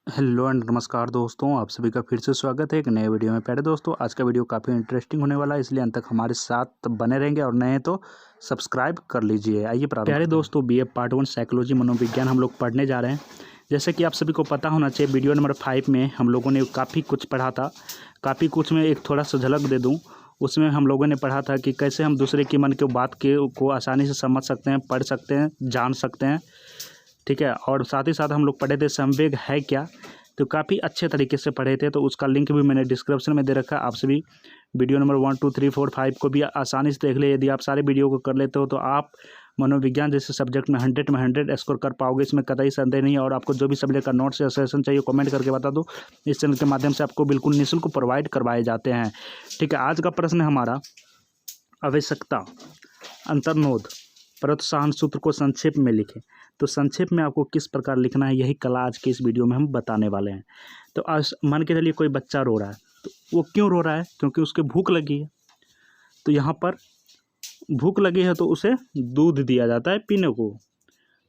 Hello and नमस्कार दोस्तों, आप सभी का फिर से स्वागत है एक नए वीडियो में। प्यारे दोस्तों, आज का वीडियो काफ़ी इंटरेस्टिंग होने वाला है, इसलिए अंत तक हमारे साथ बने रहेंगे और नए तो सब्सक्राइब कर लीजिए। आइए प्रारंभ। प्यारे दोस्तों, बीए पार्ट 1 साइकोलॉजी मनोविज्ञान हम लोग पढ़ने जा रहे हैं। जैसे कि आप सभी को पता होना चाहिए, वीडियो नंबर 5 में हम लोगों ने काफ़ी कुछ पढ़ा था। काफ़ी कुछ में एक थोड़ा सा झलक दे दूँ। उसमें हम लोगों ने पढ़ा था कि कैसे हम दूसरे की मन की बात को आसानी से समझ सकते हैं, पढ़ सकते हैं, जान सकते हैं। ठीक है, और साथ ही साथ हम लोग पढ़े थे संवेग है क्या, तो काफ़ी अच्छे तरीके से पढ़े थे। तो उसका लिंक भी मैंने डिस्क्रिप्शन में दे रखा है। आप सभी वीडियो नंबर 1, 2, 3, 4, 5 को भी आसानी से देख ले। यदि आप सारे वीडियो को कर लेते हो तो आप मनोविज्ञान जैसे सब्जेक्ट में 100 में 100 स्कोर कर पाओगे, इसमें कतई संदेह नहीं है। और आपको जो भी सब्जेक्ट का नोट्स या सेशन चाहिए कमेंट करके बता दो, इस चैनल के माध्यम से आपको बिल्कुल निःशुल्क प्रोवाइड करवाए जाते हैं। ठीक है, आज का प्रश्न है हमारा, आवश्यकता, अंतर्नोद, प्रोत्साहन सूत्र को संक्षेप में लिखें। तो संक्षेप में आपको किस प्रकार लिखना है, यही कला आज के इस वीडियो में हम बताने वाले हैं। तो आज मान के चलिए कोई बच्चा रो रहा है, तो वो क्यों रो रहा है? क्योंकि उसके भूख लगी है। तो यहाँ पर भूख लगी है तो उसे दूध दिया जाता है पीने को।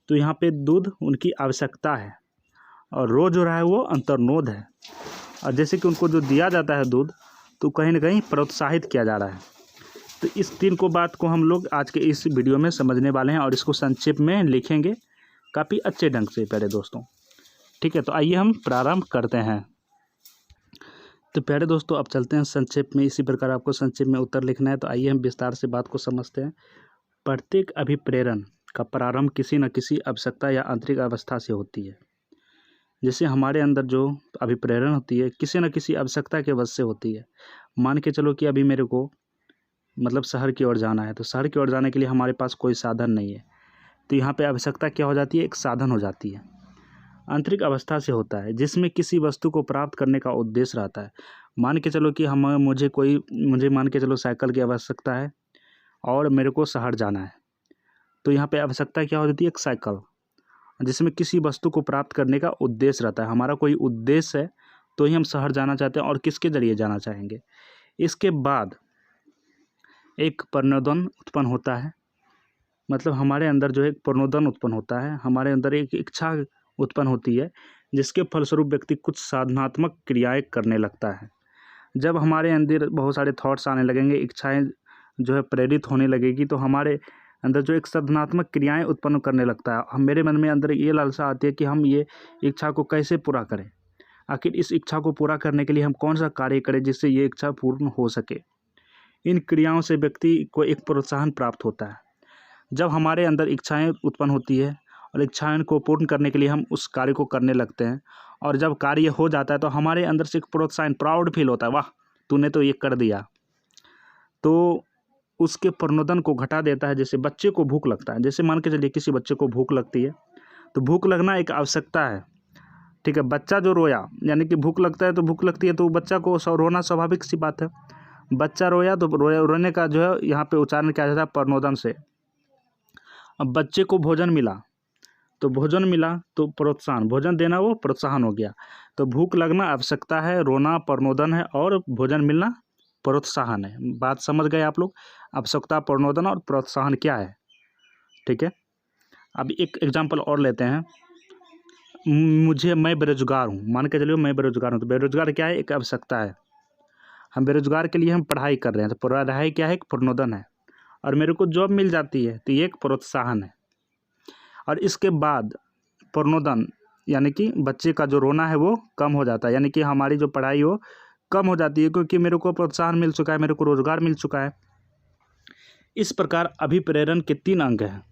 तो यहाँ पे दूध उनकी आवश्यकता है, और रो जो रहा है वो अंतर्नोद है। और जैसे कि उनको जो दिया जाता है दूध, तो कहीं ना कहीं प्रोत्साहित किया जा रहा है। तो इस 3 को बात को हम लोग आज के इस वीडियो में समझने वाले हैं और इसको संक्षेप में लिखेंगे काफ़ी अच्छे ढंग से प्यारे दोस्तों। ठीक है, तो आइए हम प्रारंभ करते हैं। तो प्यारे दोस्तों, अब चलते हैं संक्षेप में। इसी प्रकार आपको संक्षेप में उत्तर लिखना है। तो आइए हम विस्तार से बात को समझते हैं। प्रत्येक अभिप्रेरण का प्रारंभ किसी न किसी आवश्यकता या आंतरिक अवस्था से होती है। जैसे हमारे अंदर जो अभिप्रेरण होती है किसी न किसी आवश्यकता के वजह से होती है। मान के चलो कि अभी मेरे को मतलब शहर की ओर जाना है, तो शहर की ओर जाने के लिए हमारे पास कोई साधन नहीं है। तो यहाँ पे आवश्यकता क्या हो जाती है? एक साधन हो जाती है। आंतरिक अवस्था से होता है, जिसमें किसी वस्तु को प्राप्त करने का उद्देश्य रहता है। मान के चलो कि मुझे मान के चलो साइकिल की आवश्यकता है और मेरे को शहर जाना है। तो यहाँ पे आवश्यकता क्या हो जाती है? एक साइकिल, जिसमें किसी वस्तु को प्राप्त करने का उद्देश्य रहता है। हमारा कोई उद्देश्य है तो ही हम शहर जाना चाहते हैं, और किसके जरिए जाना चाहेंगे। इसके बाद एक प्रणोदन उत्पन्न होता है। मतलब हमारे अंदर जो है एक प्रणोदन उत्पन्न होता है, हमारे अंदर एक इच्छा उत्पन्न होती है, जिसके फलस्वरूप व्यक्ति कुछ साधनात्मक क्रियाएं करने लगता है। जब हमारे अंदर बहुत सारे थॉट्स आने लगेंगे, इच्छाएं जो है प्रेरित होने लगेगी, तो हमारे अंदर जो एक साधनात्मक क्रियाएं उत्पन्न करने लगता है। हम मेरे मन में अंदर ये लालसा आती है कि हम ये इच्छा को कैसे पूरा करें। आखिर इस इच्छा को पूरा करने के लिए हम कौन सा कार्य करें जिससे ये इच्छा पूर्ण हो सके। इन क्रियाओं से व्यक्ति को एक प्रोत्साहन प्राप्त होता है। जब हमारे अंदर इच्छाएं उत्पन्न होती है और इच्छाएं को पूर्ण करने के लिए हम उस कार्य को करने लगते हैं, और जब कार्य हो जाता है तो हमारे अंदर से एक प्रोत्साहन, प्राउड फील होता है, वाह तूने तो ये कर दिया। तो उसके प्रणोदन को घटा देता है। जैसे बच्चे को भूख लगता है, जैसे मान के चलिए किसी बच्चे को भूख लगती है, तो भूख लगना एक आवश्यकता है। ठीक है, बच्चा जो रोया, यानी कि भूख लगता है तो भूख लगती है, तो बच्चा को रोना स्वाभाविक सी बात है। बच्चा रोया तो रोने का जो है यहाँ पे उच्चारण किया जाता है प्रणोदन से। अब बच्चे को भोजन मिला, तो भोजन मिला तो प्रोत्साहन, भोजन देना वो प्रोत्साहन हो गया। तो भूख लगना आवश्यकता है, रोना प्रणोदन है, और भोजन मिलना प्रोत्साहन है। बात समझ गए आप लोग? आवश्यकता, प्रणोदन और प्रोत्साहन क्या है। ठीक है, अब एक एग्जांपल और लेते हैं। मैं बेरोजगार हूँ, मान के चलिए मैं बेरोजगार हूँ। तो बेरोजगार क्या है? एक आवश्यकता है। हम बेरोजगार के लिए हम पढ़ाई कर रहे हैं, तो पढ़ाई क्या है? एक प्रणोदन है। और मेरे को जॉब मिल जाती है तो ये एक प्रोत्साहन है। और इसके बाद प्रणोदन, यानी कि बच्चे का जो रोना है वो कम हो जाता है, यानी कि हमारी जो पढ़ाई हो कम हो जाती है, क्योंकि मेरे को प्रोत्साहन मिल चुका है, मेरे को रोजगार मिल चुका है। इस प्रकार अभिप्रेरण के 3 अंग हैं: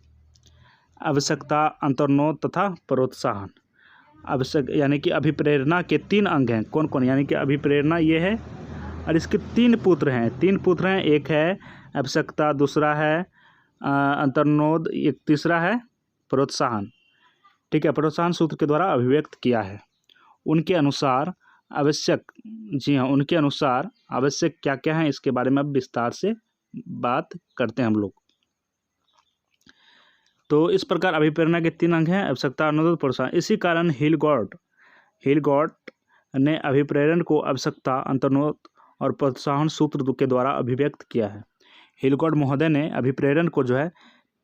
आवश्यकता, अंतर्नोद तथा प्रोत्साहन। आवश्यक यानी कि अभिप्रेरणा के 3 अंग हैं। कौन कौन? यानी कि अभिप्रेरणा ये है, और इसके 3 पुत्र हैं। 3 पुत्र हैं, एक है आवश्यकता, दूसरा है अंतर्नोद, एक तीसरा है प्रोत्साहन। ठीक है, प्रोत्साहन सूत्र के द्वारा अभिव्यक्त किया है। उनके अनुसार आवश्यक, जी हाँ, उनके अनुसार आवश्यक क्या क्या है, इसके बारे में अब विस्तार से बात करते हैं हम लोग। तो इस प्रकार अभिप्रेरणा के 3 अंग हैं: आवश्यकता, अनुरोध, प्रोत्साहन। इसी कारण हिलगॉर्ट ने अभिप्रेरण को आवश्यकता, अंतर्नोद और प्रोत्साहन सूत्र के द्वारा अभिव्यक्त किया है। हिलगॉर्ट महोदय ने अभिप्रेरण को जो है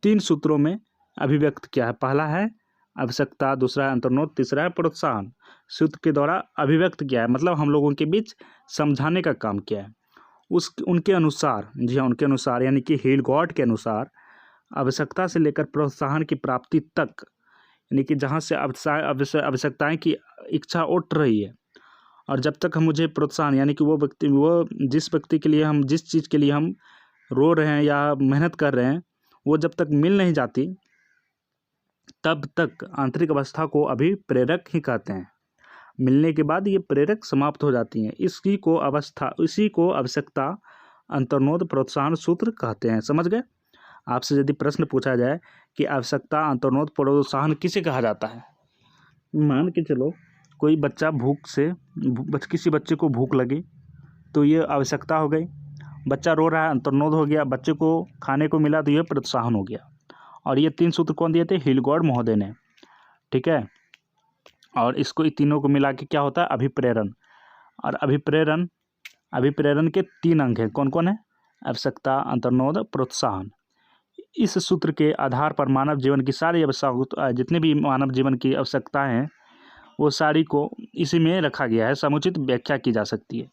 3 सूत्रों में अभिव्यक्त किया है। पहला है आवश्यकता, दूसरा है अंतर्नोद, तीसरा है प्रोत्साहन। सूत्र के द्वारा अभिव्यक्त किया है, मतलब हम लोगों के बीच समझाने का काम किया है। उनके अनुसार, जी हाँ, उनके अनुसार यानी कि हिलगॉर्ट के अनुसार आवश्यकता से लेकर प्रोत्साहन की प्राप्ति तक, यानी कि जहाँ से आवश्यकताएं की इच्छा उठ रही है और जब तक हम मुझे प्रोत्साहन, यानी कि वो जिस व्यक्ति के लिए हम, जिस चीज़ के लिए हम रो रहे हैं या मेहनत कर रहे हैं, वो जब तक मिल नहीं जाती तब तक आंतरिक अवस्था को अभिप्रेरक ही कहते हैं। मिलने के बाद ये प्रेरक समाप्त हो जाती हैं। इसी को आवश्यकता, अंतर्नोद, प्रोत्साहन सूत्र कहते हैं। समझ गए? आपसे यदि प्रश्न पूछा जाए कि आवश्यकता, अंतर्नोद, प्रोत्साहन किसे कहा जाता है, मान के चलो कोई बच्चा किसी बच्चे को भूख लगी तो ये आवश्यकता हो गई। बच्चा रो रहा है, अंतर्नोद हो गया। बच्चे को खाने को मिला तो ये प्रोत्साहन हो गया। और ये 3 सूत्र कौन दिए थे? हिलगॉर्ट महोदय ने। ठीक है, और इसको तीनों को मिला के क्या होता है? अभिप्रेरण। और अभिप्रेरण के 3 अंग हैं। कौन कौन है? आवश्यकता, अंतर्नोद, प्रोत्साहन। इस सूत्र के आधार पर मानव जीवन की सारी आवश्यकता, जितने भी मानव जीवन की आवश्यकताएं हैं वो सारी को इसी में रखा गया है, समुचित व्याख्या की जा सकती है।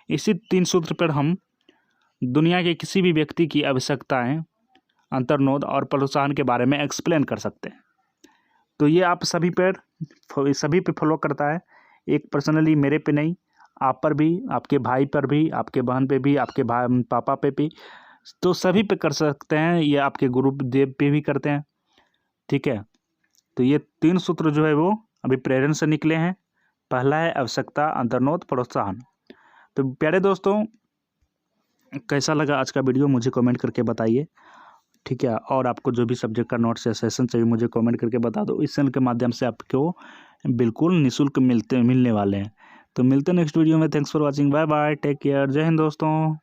इसी 3 सूत्र पर हम दुनिया के किसी भी व्यक्ति की आवश्यकताएं, अंतर्नोद और प्रोत्साहन के बारे में एक्सप्लेन कर सकते हैं। तो ये आप सभी पे फॉलो करता है, एक पर्सनली मेरे पे नहीं, आप पर भी, आपके भाई पर भी, आपके बहन पे भी, आपके भाई पापा पे भी, तो सभी पे कर सकते हैं। ये आपके गुरुदेव पे भी करते हैं। ठीक है, तो ये 3 सूत्र जो है वो अभिप्रेरण से निकले हैं। पहला है आवश्यकता, अंतर्नोद, प्रोत्साहन। तो प्यारे दोस्तों, कैसा लगा आज का वीडियो मुझे कमेंट करके बताइए। ठीक है, और आपको जो भी सब्जेक्ट का नोट्स या सेशन चाहिए मुझे कमेंट करके बता दो। इस चैनल के माध्यम से आपको बिल्कुल निःशुल्क मिलने वाले हैं। तो मिलते हैं नेक्स्ट वीडियो में। Thanks for watching, bye bye, take care, Jai Hind दोस्तों।